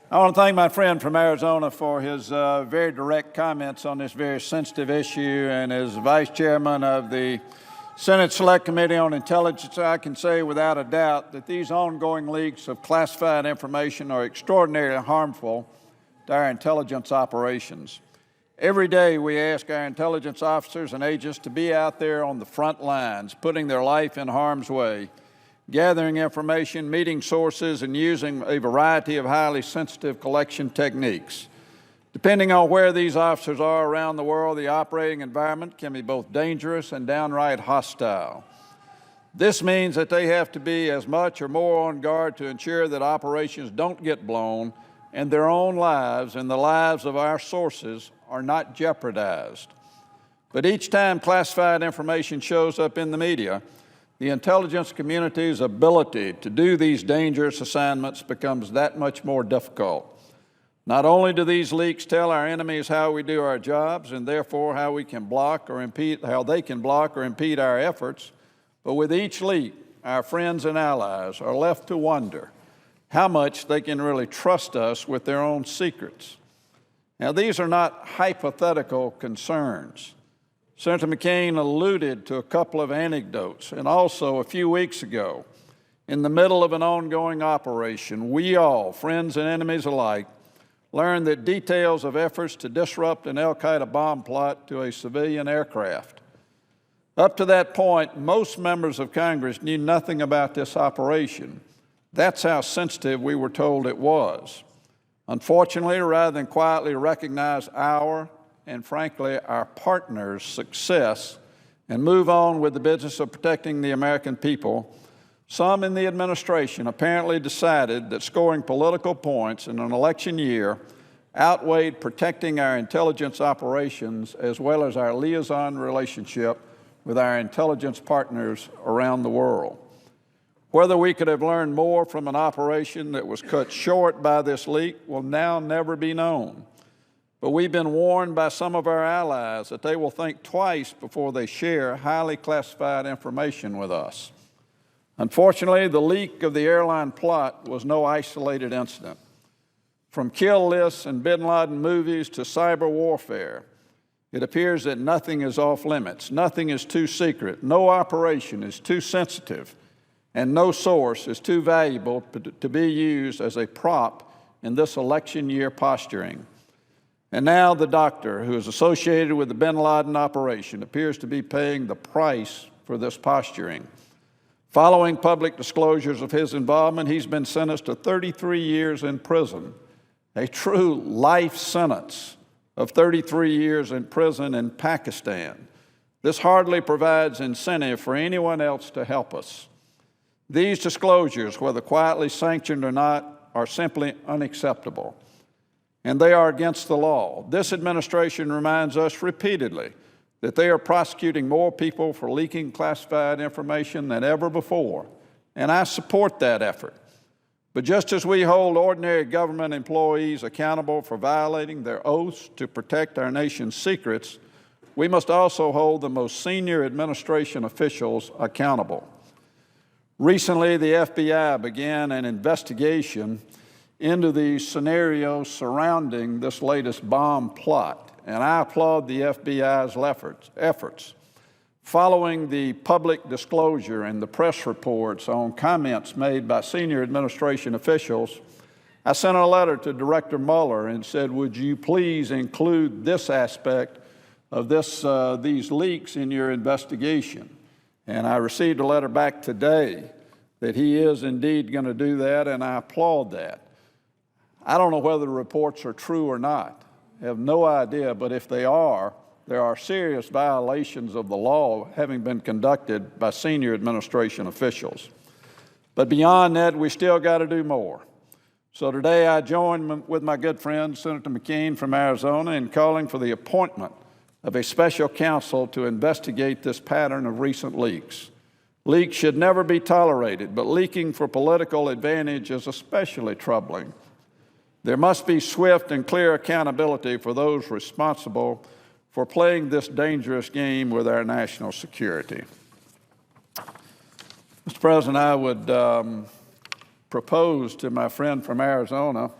I want to thank my friend from Arizona for his very direct comments on this very sensitive issue. And as Vice Chairman of the Senate Select Committee on Intelligence, I can say without a doubt that these ongoing leaks of classified information are extraordinarily harmful to our intelligence operations. Every day we ask our intelligence officers and agents to be out there on the front lines, putting their life in harm's way, gathering information, meeting sources, and using a variety of highly sensitive collection techniques. Depending on where these officers are around the world, the operating environment can be both dangerous and downright hostile. This means that they have to be as much or more on guard to ensure that operations don't get blown and their own lives and the lives of our sources are not jeopardized. But each time classified information shows up in the media, the intelligence community's ability to do these dangerous assignments becomes that much more difficult. Not only do these leaks tell our enemies how we do our jobs and therefore how they can block or impede our efforts, but with each leak, our friends and allies are left to wonder how much they can really trust us with their own secrets. Now, these are not hypothetical concerns. Senator McCain alluded to a couple of anecdotes, and also a few weeks ago, in the middle of an ongoing operation, we all, friends and enemies alike, learned that details of efforts to disrupt an al-Qaeda bomb plot to a civilian aircraft. Up to that point, most members of Congress knew nothing about this operation. That's how sensitive we were told it was. Unfortunately, rather than quietly recognize our and frankly, our partners' success and move on with the business of protecting the American people, some in the administration apparently decided that scoring political points in an election year outweighed protecting our intelligence operations as well as our liaison relationship with our intelligence partners around the world. Whether we could have learned more from an operation that was cut short by this leak will now never be known. But we've been warned by some of our allies that they will think twice before they share highly classified information with us. Unfortunately, the leak of the airline plot was no isolated incident. From kill lists and bin Laden movies to cyber warfare, it appears that nothing is off limits, nothing is too secret, no operation is too sensitive, and no source is too valuable to be used as a prop in this election year posturing. And now the doctor who is associated with the bin Laden operation appears to be paying the price for this posturing. Following public disclosures of his involvement, he's been sentenced to 33 years in prison, a true life sentence of 33 years in prison in Pakistan. This hardly provides incentive for anyone else to help us. These disclosures, whether quietly sanctioned or not, are simply unacceptable. And they are against the law. This administration reminds us repeatedly that they are prosecuting more people for leaking classified information than ever before, and I support that effort. But just as we hold ordinary government employees accountable for violating their oaths to protect our nation's secrets, we must also hold the most senior administration officials accountable. Recently, the FBI began an investigation into the scenarios surrounding this latest bomb plot, and I applaud the FBI's efforts. Following the public disclosure and the press reports on comments made by senior administration officials, I sent a letter to Director Mueller and said, would you please include this aspect of these leaks in your investigation? And I received a letter back today that he is indeed going to do that, and I applaud that. I don't know whether the reports are true or not. I have no idea, but if they are, there are serious violations of the law having been conducted by senior administration officials. But beyond that, we still got to do more. So today I join with my good friend, Senator McCain from Arizona, in calling for the appointment of a special counsel to investigate this pattern of recent leaks. Leaks should never be tolerated, but leaking for political advantage is especially troubling. There must be swift and clear accountability for those responsible for playing this dangerous game with our national security. Mr. President, I would propose to my friend from Arizona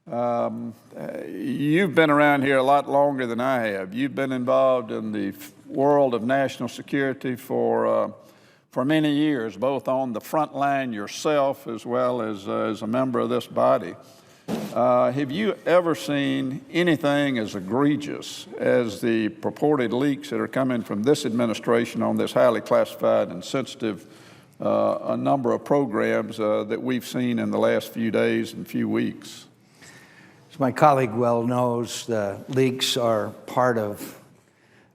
You've been around here a lot longer than I have. You've been involved in the world of national security for many years, both on the front line yourself as well as a member of this body. Have you ever seen anything as egregious as the purported leaks that are coming from this administration on this highly classified and sensitive a number of programs that we've seen in the last few days and few weeks? As my colleague well knows, the leaks are part of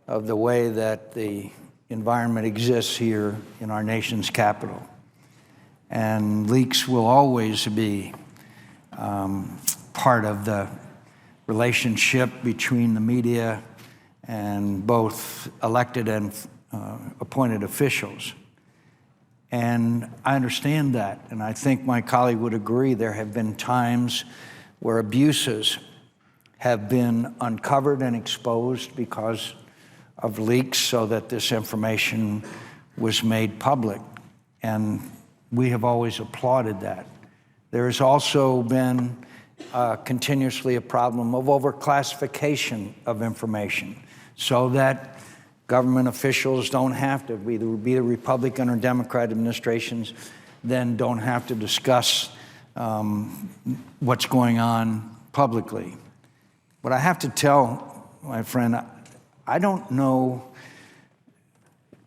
the way that the environment exists here in our nation's capital. And leaks will always be part of the relationship between the media and both elected and appointed officials. And I understand that, and I think my colleague would agree there have been times where abuses have been uncovered and exposed because of leaks so that this information was made public. And we have always applauded that. There has also been continuously a problem of overclassification of information so that government officials don't have to, either be the Republican or Democrat administrations, then don't have to discuss what's going on publicly. But I have to tell my friend, I don't know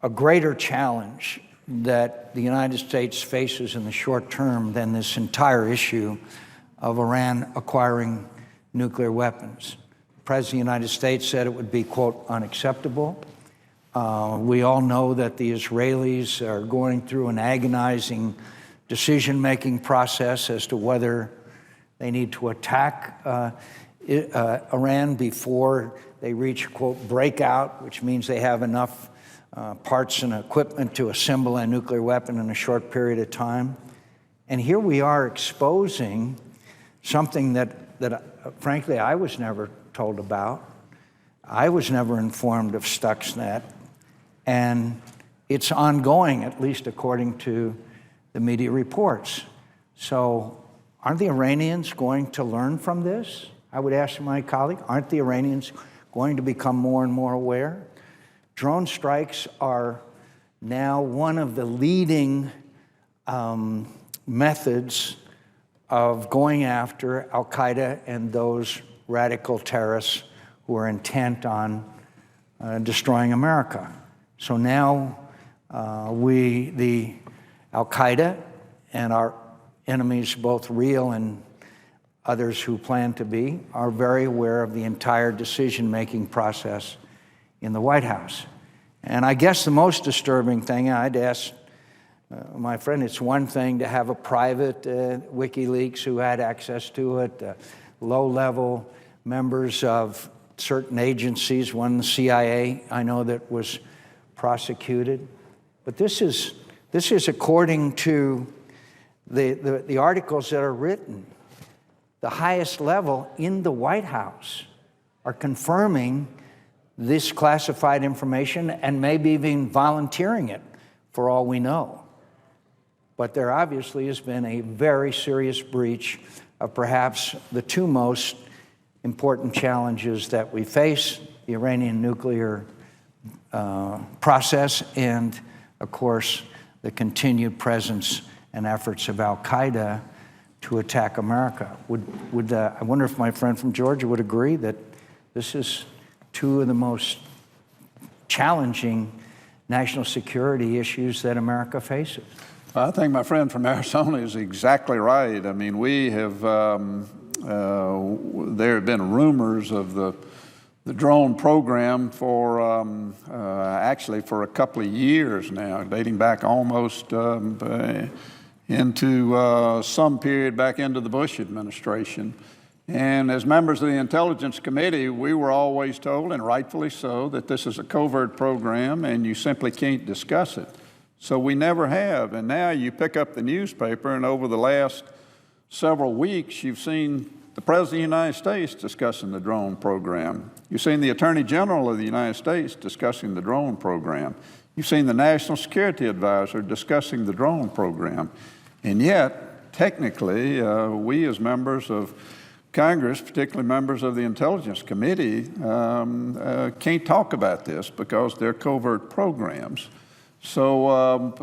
a greater challenge that the United States faces in the short term than this entire issue of Iran acquiring nuclear weapons. The President of the United States said it would be, quote, unacceptable. We all know that the Israelis are going through an agonizing decision-making process as to whether they need to attack Iran before they reach, quote, breakout, which means they have enough parts and equipment to assemble a nuclear weapon in a short period of time. And here we are exposing something that frankly, I was never told about. I was never informed of Stuxnet. And it's ongoing, at least according to the media reports. So aren't the Iranians going to learn from this? I would ask my colleague, aren't the Iranians going to become more and more aware? Drone strikes are now one of the leading methods of going after al-Qaeda and those radical terrorists who are intent on destroying America. So now the al-Qaeda and our enemies, both real and others who plan to be, are very aware of the entire decision-making process in the White House. And I guess the most disturbing thing, I'd ask my friend, it's one thing to have a private WikiLeaks who had access to it, low-level members of certain agencies, one the CIA, I know, that was prosecuted. But this is according to the articles that are written. The highest level in the White House are confirming this classified information and maybe even volunteering it, for all we know. But there obviously has been a very serious breach of perhaps the two most important challenges that we face, the Iranian nuclear process and, of course, the continued presence and efforts of al-Qaeda to attack America. I wonder if my friend from Georgia would agree that this is two of the most challenging national security issues that America faces. I think my friend from Arizona is exactly right. I mean, we have, there have been rumors of the drone program for actually for a couple of years now, dating back almost into some period back into the Bush administration. And as members of the Intelligence Committee, we were always told, and rightfully so, that this is a covert program and you simply can't discuss it. So we never have. And now you pick up the newspaper, and over the last several weeks, you've seen the President of the United States discussing the drone program. You've seen the Attorney General of the United States discussing the drone program. You've seen the National Security Advisor discussing the drone program. And yet, technically, we as members of Congress, particularly members of the Intelligence Committee, can't talk about this because they're covert programs. So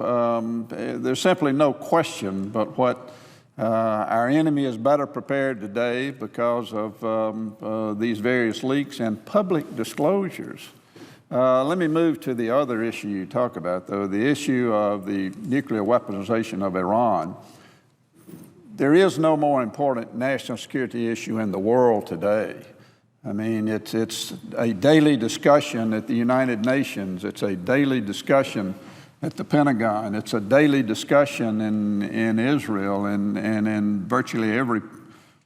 there's simply no question but what our enemy is better prepared today because of these various leaks and public disclosures. Let me move to the other issue you talk about, though, the issue of the nuclear weaponization of Iran. There is no more important national security issue in the world today. I mean, it's a daily discussion at the United Nations. It's a daily discussion at the Pentagon. It's a daily discussion in Israel and in virtually every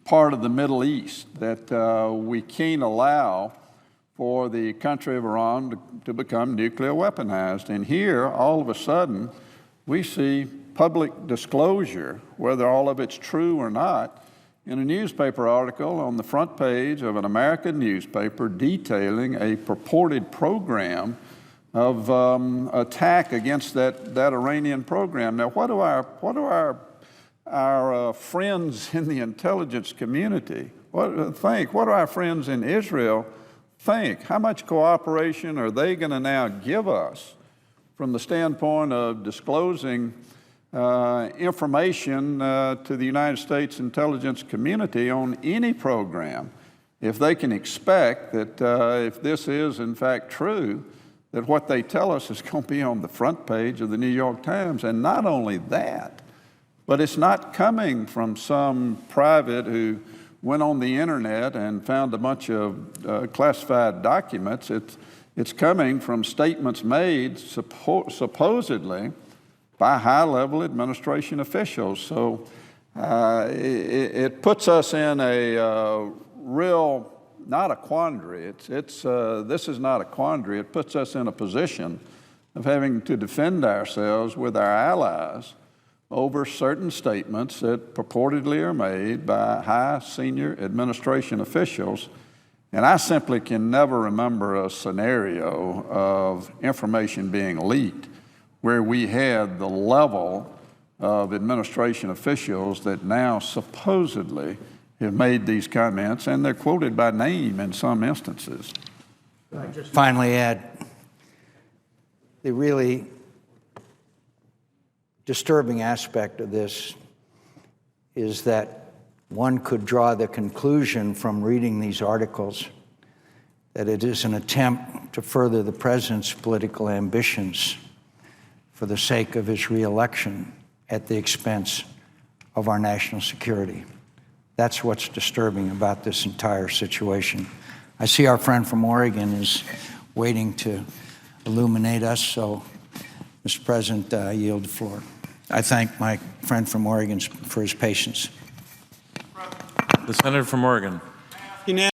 part of the Middle East that we can't allow for the country of Iran to become nuclear weaponized. And here, all of a sudden, we see public disclosure, whether all of it's true or not, in a newspaper article on the front page of an American newspaper detailing a purported program of attack against that Iranian program. Now, what do our friends in the intelligence community think? What do our friends in Israel think? How much cooperation are they going to now give us from the standpoint of disclosing information to the United States intelligence community on any program, if they can expect that if this is in fact true, that what they tell us is going to be on the front page of the New York Times? And not only that, but it's not coming from some private who went on the internet and found a bunch of classified documents. It's coming from statements made supposedly by high-level administration officials. So it puts us in a real, not a quandary. This is not a quandary. It puts us in a position of having to defend ourselves with our allies over certain statements that purportedly are made by high senior administration officials. And I simply can never remember a scenario of information being leaked where we had the level of administration officials that now supposedly have made these comments, and they're quoted by name in some instances. I just finally add, the really disturbing aspect of this is that one could draw the conclusion from reading these articles that it is an attempt to further the president's political ambitions for the sake of his reelection at the expense of our national security. That's what's disturbing about this entire situation. I see our friend from Oregon is waiting to illuminate us, so, Mr. President, I yield the floor. I thank my friend from Oregon for his patience. The senator from Oregon. You now